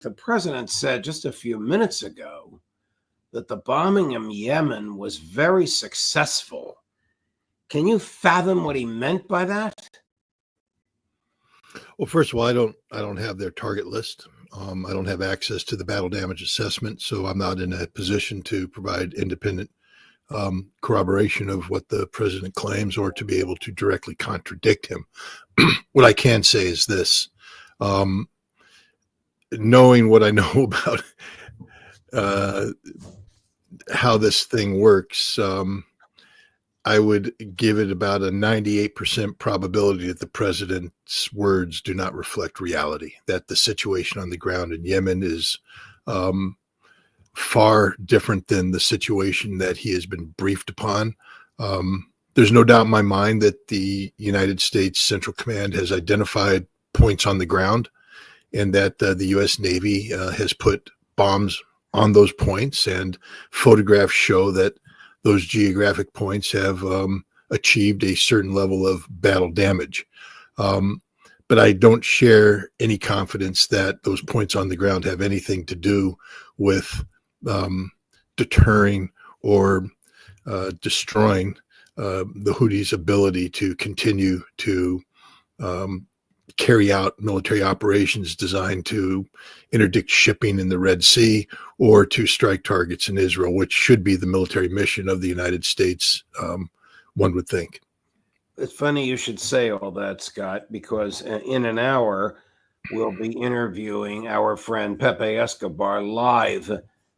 The president said just a few minutes ago that the bombing in Yemen was very successful. Can you fathom what he meant by that? Well, first of all, I don't have their target list. I don't have access to the battle damage assessment, so I'm not in a position to provide independent corroboration of what the president claims or to be able to directly contradict him. What I can say is this. Knowing what I know about how this thing works, I would give it about a 98% probability that the president's words do not reflect reality, that the situation on the ground in Yemen is far different than the situation that he has been briefed upon. There's no doubt in my mind that the United States Central Command has identified points on the ground and that the U.S. Navy has put bombs on those points, and photographs show that those geographic points have achieved a certain level of battle damage. But I don't share any confidence that those points on the ground have anything to do with deterring or destroying the Houthis' ability to continue to carry out military operations designed to interdict shipping in the Red Sea or to strike targets in Israel, which should be the military mission of the United States, one would think. It's funny you should say all that, Scott, because in an hour, we'll be interviewing our friend Pepe Escobar live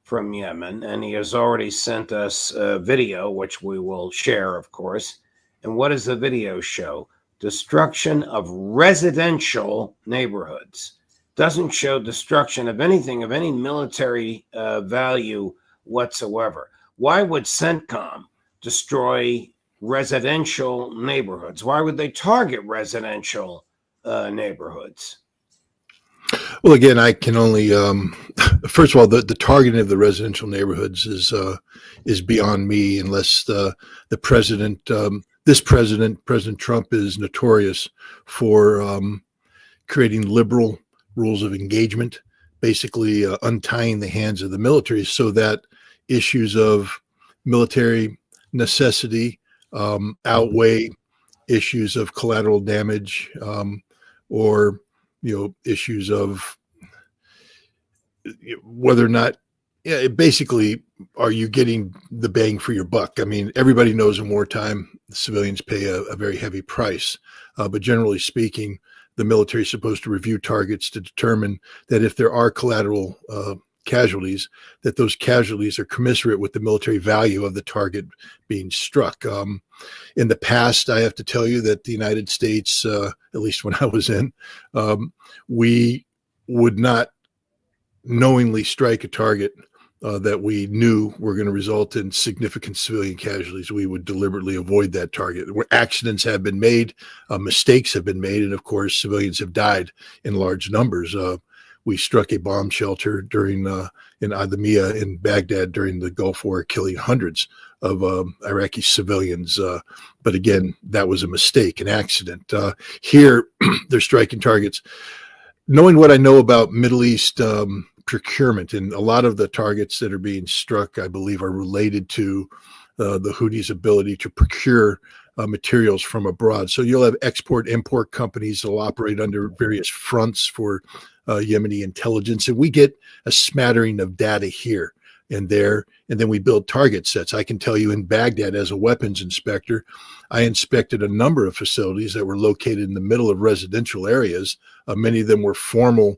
from Yemen, and he has already sent us a video, which we will share, of course. And what does the video show? Destruction of residential neighborhoods. Doesn't show destruction of anything of any military value whatsoever. Why would CENTCOM destroy residential neighborhoods? Why would they target residential neighborhoods? Well, again, I can only first of all, the targeting of the residential neighborhoods is beyond me, unless the president. This president, President Trump, is notorious for creating liberal rules of engagement, basically untying the hands of the military so that issues of military necessity outweigh issues of collateral damage or issues of whether or not, basically, are you getting the bang for your buck? I mean, everybody knows in wartime, the civilians pay a very heavy price. But generally speaking, the military is supposed to review targets to determine that if there are collateral casualties, that those casualties are commensurate with the military value of the target being struck. In the past, I have to tell you that the United States, at least when I was in, we would not knowingly strike a target that we knew were going to result in significant civilian casualties. We would deliberately avoid that target. Where accidents have been made, mistakes have been made, and of course, civilians have died in large numbers. We struck a bomb shelter in Adamiyah in Baghdad during the Gulf War, killing hundreds of Iraqi civilians. But again, that was a mistake, an accident. Here, they're striking targets. Knowing what I know about Middle East procurement, and a lot of the targets that are being struck, I believe, are related to the Houthis' ability to procure materials from abroad. So you'll have export-import companies that will operate under various fronts for Yemeni intelligence, and we get a smattering of data here and there, and then we build target sets. I can tell you in Baghdad, as a weapons inspector, I inspected a number of facilities that were located in the middle of residential areas. Many of them were former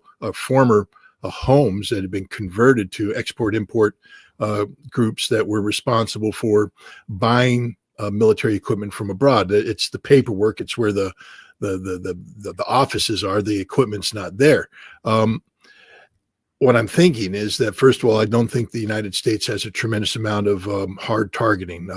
homes that had been converted to export-import groups that were responsible for buying military equipment from abroad. It's the paperwork. It's where the offices are. The equipment's not there. What I'm thinking is that, first of all, I don't think the United States has a tremendous amount of hard targeting.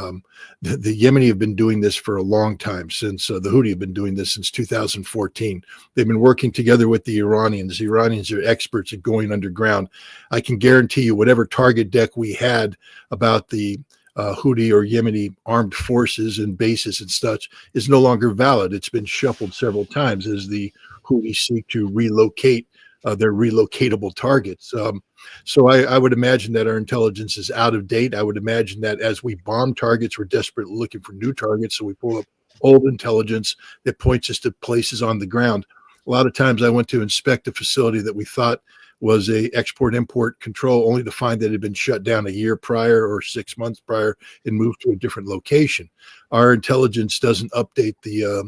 The Yemeni have been doing this for a long time, since the Houthi have been doing this since 2014. They've been working together with the Iranians. The Iranians are experts at going underground. I can guarantee you whatever target deck we had about the Houthi or Yemeni armed forces and bases and such is no longer valid. It's been shuffled several times as the Houthi seek to relocate they're relocatable targets. So I would imagine that our intelligence is out of date. I would imagine that as we bomb targets, we're desperately looking for new targets. So we pull up old intelligence that points us to places on the ground. A lot of times I went to inspect a facility that we thought was a export-import control, only to find that it had been shut down a year prior or 6 months prior and moved to a different location. Our intelligence doesn't update the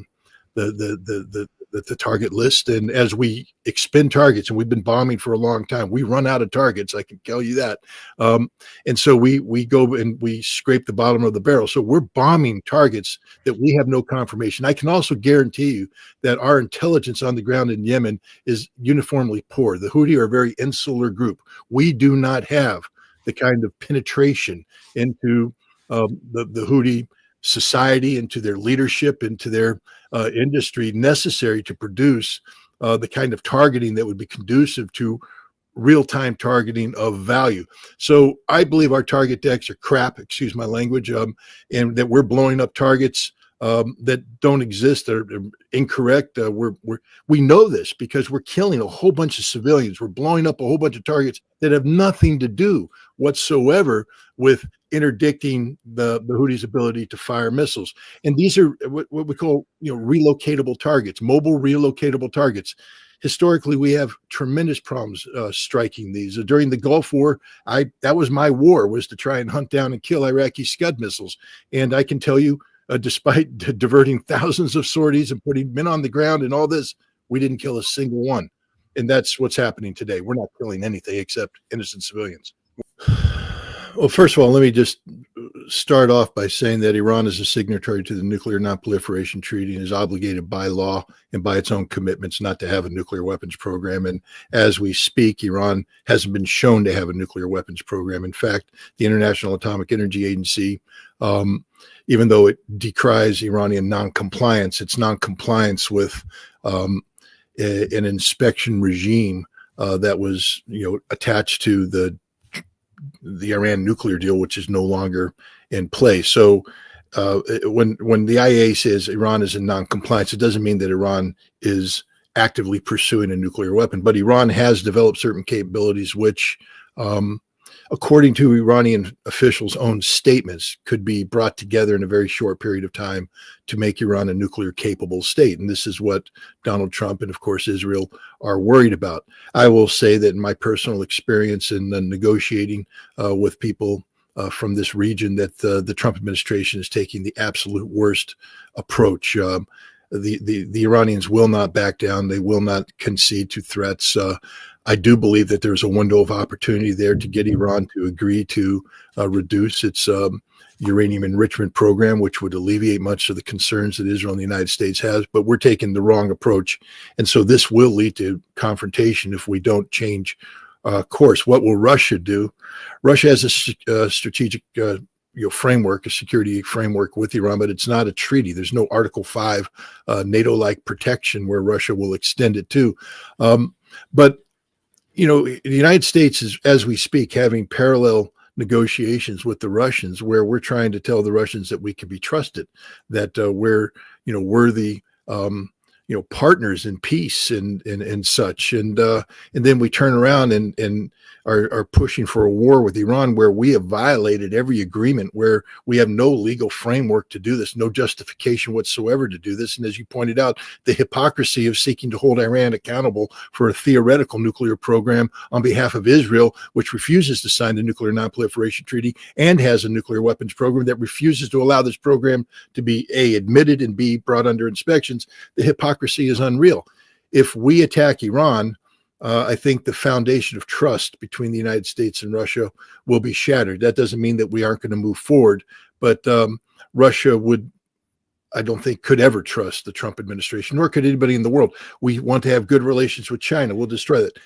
target list, and as we expend targets, and we've been bombing for a long time, we run out of targets, I can tell you that. And so we go and we scrape the bottom of the barrel. So we're bombing targets that we have no confirmation. I can also guarantee you that our intelligence on the ground in Yemen is uniformly poor. The Houthi are a very insular group. We do not have the kind of penetration into the Houthi society, into their leadership, into their industry necessary to produce the kind of targeting that would be conducive to real-time targeting of value. So I believe our target decks are crap, excuse my language, and that we're blowing up targets that don't exist, that are incorrect. We know this because we're killing a whole bunch of civilians. We're blowing up a whole bunch of targets that have nothing to do whatsoever with interdicting the Houthis' ability to fire missiles. And these are what we call, relocatable targets, mobile relocatable targets. Historically, we have tremendous problems striking these. During the Gulf War, that was my war, was to try and hunt down and kill Iraqi Scud missiles. And I can tell you, despite diverting thousands of sorties and putting men on the ground and all this, we didn't kill a single one. And that's what's happening today. We're not killing anything except innocent civilians. Well, first of all, let me just start off by saying that Iran is a signatory to the Nuclear Non-Proliferation Treaty and is obligated by law and by its own commitments not to have a nuclear weapons program. And as we speak, Iran hasn't been shown to have a nuclear weapons program. In fact, the International Atomic Energy Agency, even though it decries Iranian non-compliance, it's non-compliance with an inspection regime that was, attached to the Iran nuclear deal, which is no longer in place. So when the IAEA says Iran is in non-compliance, it doesn't mean that Iran is actively pursuing a nuclear weapon, but Iran has developed certain capabilities which, according to Iranian officials' own statements, could be brought together in a very short period of time to make Iran a nuclear capable state. And this is what Donald Trump and, of course, Israel are worried about. I will say that in my personal experience in negotiating with people from this region, that the Trump administration is taking the absolute worst approach. The Iranians will not back down. They will not concede to threats. I do believe that there's a window of opportunity there to get Iran to agree to reduce its uranium enrichment program, which would alleviate much of the concerns that Israel and the United States has. But we're taking the wrong approach. And so this will lead to confrontation if we don't change course. What will Russia do? Russia has a strategic framework, a security framework with Iran, but it's not a treaty. There's no Article 5 NATO-like protection where Russia will extend it to. But the United States is, as we speak, having parallel negotiations with the Russians, where we're trying to tell the Russians that we can be trusted, that we're worthy partners in peace and such, and then we turn around and are pushing for a war with Iran, where we have violated every agreement, where we have no legal framework to do this, no justification whatsoever to do this. And as you pointed out, the hypocrisy of seeking to hold Iran accountable for a theoretical nuclear program on behalf of Israel, which refuses to sign the Nuclear Non-Proliferation Treaty and has a nuclear weapons program that refuses to allow this program to be A, admitted, and B, brought under inspections. The hypocrisy is unreal. If we attack Iran, I think the foundation of trust between the United States and Russia will be shattered. That doesn't mean that we aren't going to move forward, but Russia I don't think, could ever trust the Trump administration, nor could anybody in the world. We want to have good relations with China. We'll destroy that.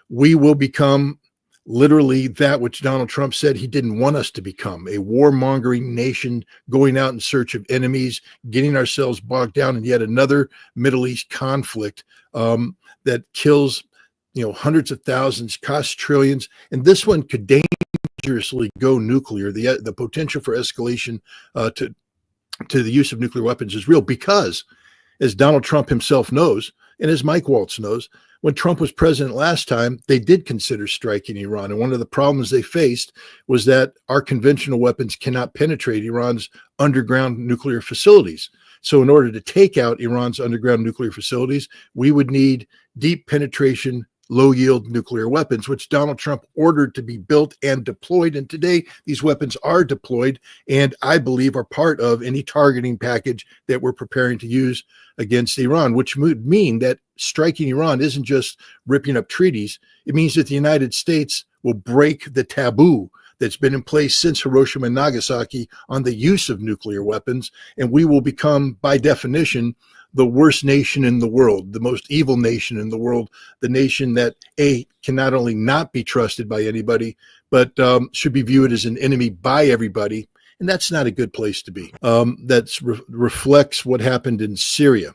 We will become literally that which Donald Trump said he didn't want us to become, a warmongering nation going out in search of enemies, getting ourselves bogged down in yet another Middle East conflict that kills hundreds of thousands, costs trillions, and this one could dangerously go nuclear. The potential for escalation to the use of nuclear weapons is real, because, as Donald Trump himself knows, and as Mike Waltz knows, when Trump was president last time, they did consider striking Iran. And one of the problems they faced was that our conventional weapons cannot penetrate Iran's underground nuclear facilities. So in order to take out Iran's underground nuclear facilities, we would need deep penetration, low-yield nuclear weapons, which Donald Trump ordered to be built and deployed. And today, these weapons are deployed and I believe are part of any targeting package that we're preparing to use against Iran, which would mean that striking Iran isn't just ripping up treaties. It means that the United States will break the taboo that's been in place since Hiroshima and Nagasaki on the use of nuclear weapons, and we will become, by definition, the worst nation in the world, the most evil nation in the world, the nation that, A, can not only not be trusted by anybody, but should be viewed as an enemy by everybody. And that's not a good place to be. That reflects what happened in Syria.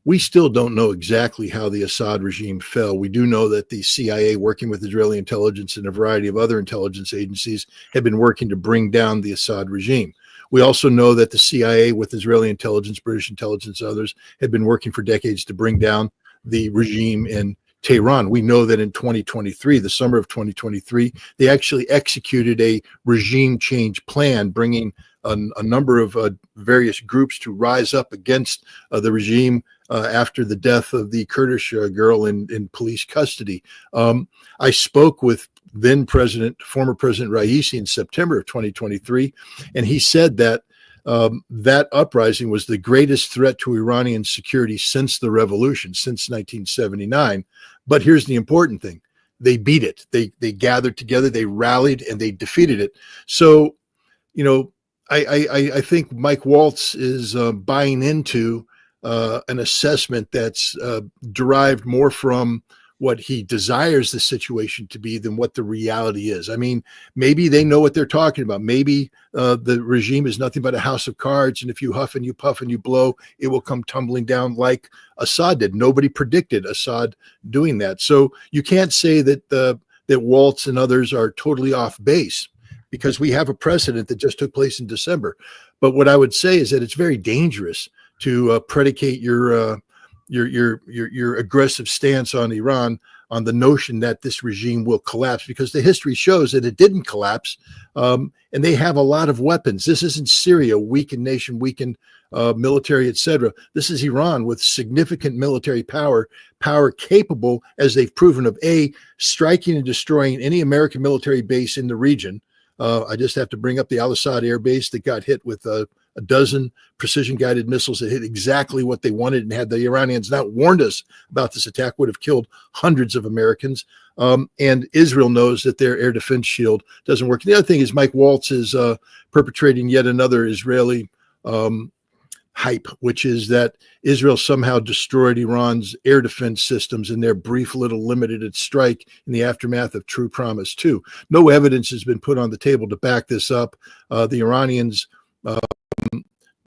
We still don't know exactly how the Assad regime fell. We do know that the CIA, working with Israeli intelligence and a variety of other intelligence agencies, have been working to bring down the Assad regime. We also know that the CIA, with Israeli intelligence, British intelligence, others, had been working for decades to bring down the regime in Tehran. We know that in 2023, the summer of 2023, they actually executed a regime change plan, bringing a number of various groups to rise up against the regime after the death of the Kurdish girl in police custody. I spoke with former President Raisi in September of 2023, and he said that that uprising was the greatest threat to Iranian security since the revolution, since 1979. But here's the important thing. They beat it. They gathered together, they rallied, and they defeated it. So, you know, I think Mike Waltz is buying into an assessment that's derived more from what he desires the situation to be than what the reality is. I mean, maybe they know what they're talking about. Maybe the regime is nothing but a house of cards, and if you huff and you puff and you blow, it will come tumbling down like Assad did. Nobody predicted Assad doing that. So you can't say that that Waltz and others are totally off base, because we have a precedent that just took place in December. But what I would say is that it's very dangerous to predicate your aggressive stance on Iran on the notion that this regime will collapse, because the history shows that it didn't collapse, and they have a lot of weapons. This isn't Syria, weakened nation, weakened military, etc. This is Iran with significant military power capable, as they've proven, of A, striking and destroying any American military base in the region. I just have to bring up the Al-Assad air base that got hit with a dozen precision-guided missiles that hit exactly what they wanted, and had the Iranians not warned us about this attack, would have killed hundreds of Americans. And Israel knows that their air defense shield doesn't work. The other thing is Mike Waltz is perpetrating yet another Israeli hype, which is that Israel somehow destroyed Iran's air defense systems in their brief little limited strike in the aftermath of True Promise 2. No evidence has been put on the table to back this up. The Iranians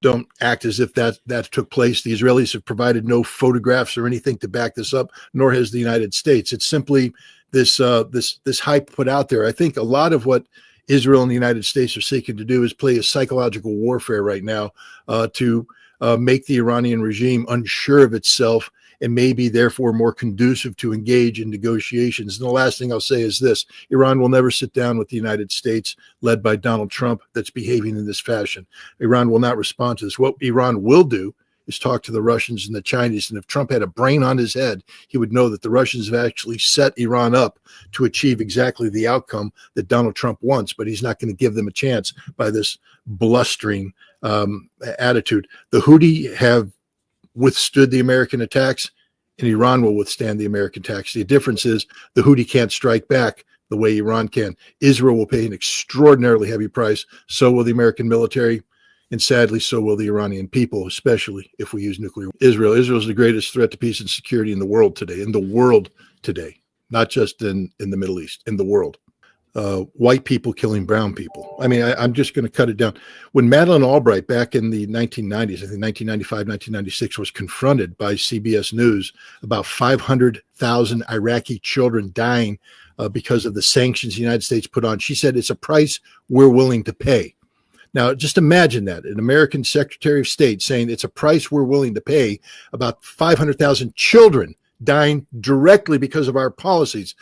don't act as if that took place. The Israelis have provided no photographs or anything to back this up, nor has the United States. It's simply this hype put out there. I think a lot of what Israel and the United States are seeking to do is play a psychological warfare right now to make the Iranian regime unsure of itself, and maybe therefore more conducive to engage in negotiations. And the last thing I'll say is this: Iran will never sit down with the United States, led by Donald Trump, that's behaving in this fashion. Iran will not respond to this. What Iran will do is talk to the Russians and the Chinese. And if Trump had a brain on his head, he would know that the Russians have actually set Iran up to achieve exactly the outcome that Donald Trump wants, but he's not going to give them a chance by this blustering attitude. The Houthi have withstood the American attacks, and Iran will withstand the American attacks. The difference is the Houthi can't strike back the way Iran can. Israel will pay an extraordinarily heavy price. So will the American military. And sadly, so will the Iranian people, especially if we use nuclear. Israel is the greatest threat to peace and security in the world today, not just in the Middle East, in the world. White people killing brown people. I mean, I'm just going to cut it down. When Madeleine Albright, back in the 1990s, I think 1995, 1996, was confronted by CBS News about 500,000 Iraqi children dying because of the sanctions the United States put on, she said, it's a price we're willing to pay. Now, just imagine that, an American Secretary of State saying it's a price we're willing to pay, about 500,000 children dying directly because of our policies.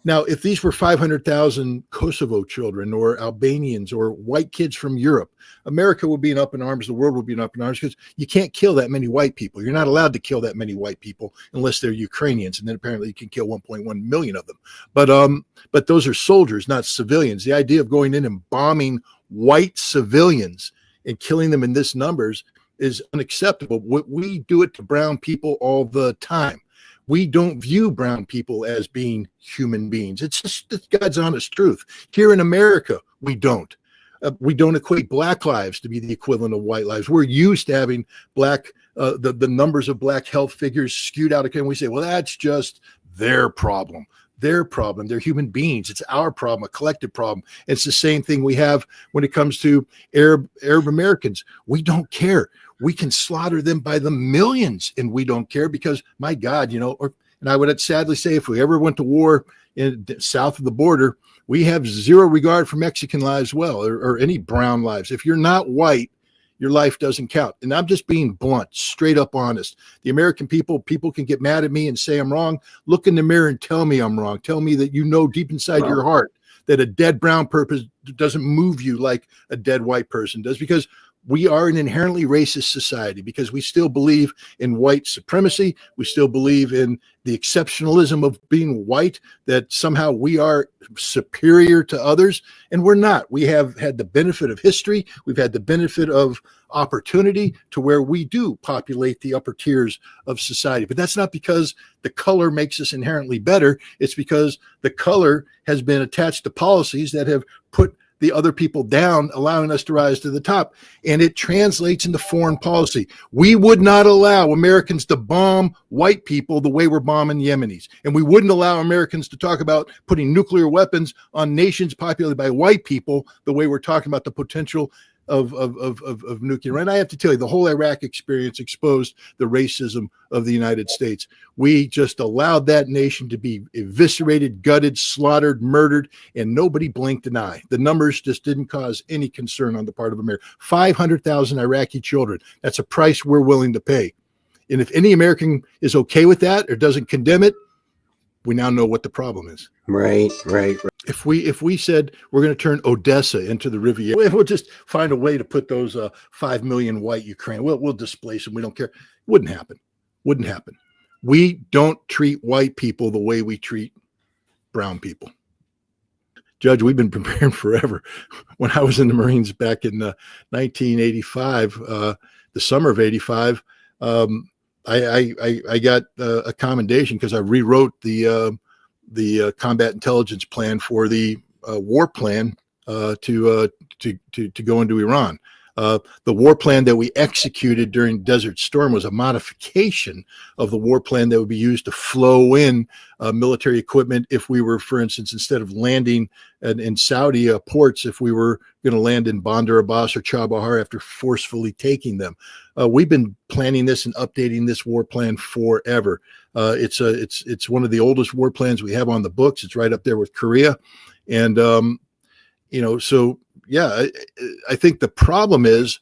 Now, if these were 500,000 Kosovo children or Albanians or white kids from Europe, America would be up in arms. The world would be up in arms because you can't kill that many white people. You're not allowed to kill that many white people unless they're Ukrainians. And then apparently you can kill 1.1 million of them. But those are soldiers, not civilians. The idea of going in and bombing white civilians and killing them in this numbers is unacceptable. We do it to brown people all the time. We don't view brown people as being human beings. It's just God's honest truth. Here in America, we don't. We don't equate black lives to be the equivalent of white lives. We're used to having the numbers of black health figures skewed out. And we say, well, that's just their problem. Their problem. They're human beings. It's our problem, a collective problem. It's the same thing we have when it comes to Arab Americans. We don't care. We can slaughter them by the millions, and we don't care because, my God, and I would sadly say if we ever went to war south of the border, we have zero regard for Mexican lives or any brown lives. If you're not white, your life doesn't count. And I'm just being blunt, straight up honest. The American people can get mad at me and say I'm wrong. Look in the mirror and tell me I'm wrong. Tell me that deep inside your heart that a dead brown person doesn't move you like a dead white person does, because we are an inherently racist society, because we still believe in white supremacy. We still believe in the exceptionalism of being white, that somehow we are superior to others, and we're not. We have had the benefit of history. We've had the benefit of opportunity to where we do populate the upper tiers of society. But that's not because the color makes us inherently better. It's because the color has been attached to policies that have put the other people down, allowing us to rise to the top. And it translates into foreign policy. We would not allow Americans to bomb white people the way we're bombing Yemenis. And we wouldn't allow Americans to talk about putting nuclear weapons on nations populated by white people the way we're talking about the potential of nuclear. And I have to tell you, the whole Iraq experience exposed the racism of the United States. We just allowed that nation to be eviscerated, gutted, slaughtered, murdered, and nobody blinked an eye. The numbers just didn't cause any concern on the part of America. 500,000 Iraqi children. That's a price we're willing to pay. And if any American is okay with that or doesn't condemn it, we now know what the problem is. Right. If we said we're going to turn Odessa into the Riviera, we'll just find a way to put those 5 million white Ukraine. We'll displace them. We don't care. Wouldn't happen. We don't treat white people the way we treat brown people. Judge, we've been preparing forever. When I was in the Marines back in 1985, the summer of '85, I got a commendation because I rewrote the combat intelligence plan for the war plan to go into Iran. The war plan that we executed during Desert Storm was a modification of the war plan that would be used to flow in military equipment if we were, for instance, instead of landing in Saudi ports, if we were going to land in Bandar Abbas or Chabahar after forcefully taking them. We've been planning this and updating this war plan forever. It's one of the oldest war plans we have on the books. It's right up there with Korea. And, so yeah, I think the problem is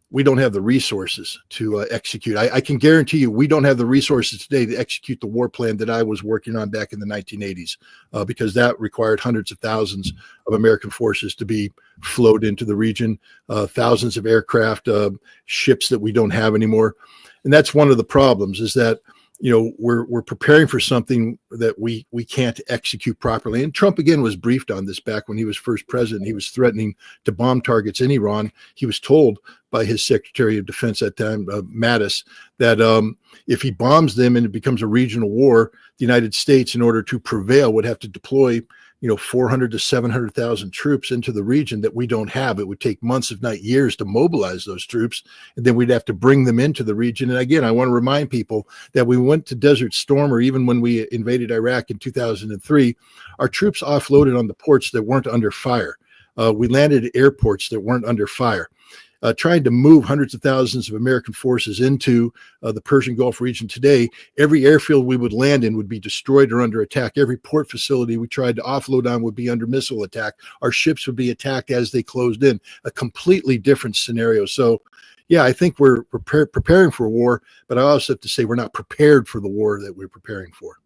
we don't have the resources to execute. I can guarantee you we don't have the resources today to execute the war plan that I was working on back in the 1980s, because that required hundreds of thousands of American forces to be flowed into the region, thousands of aircraft, ships that we don't have anymore. And that's one of the problems, is that we're preparing for something that we can't execute properly. And Trump, again, was briefed on this back when he was first president. He was threatening to bomb targets in Iran. He was told by his Secretary of Defense at that time, Mattis, that if he bombs them and it becomes a regional war, the United States, in order to prevail, would have to deploy 400 to 700,000 troops into the region that we don't have. It would take months, if not years, to mobilize those troops. And then we'd have to bring them into the region. And again, I want to remind people that we went to Desert Storm, or even when we invaded Iraq in 2003, our troops offloaded on the ports that weren't under fire. We landed at airports that weren't under fire. Trying to move hundreds of thousands of American forces into the Persian Gulf region today, every airfield we would land in would be destroyed or under attack. Every port facility we tried to offload on would be under missile attack. Our ships would be attacked as they closed in. A completely different scenario. So, yeah, I think we're preparing for war, but I also have to say we're not prepared for the war that we're preparing for.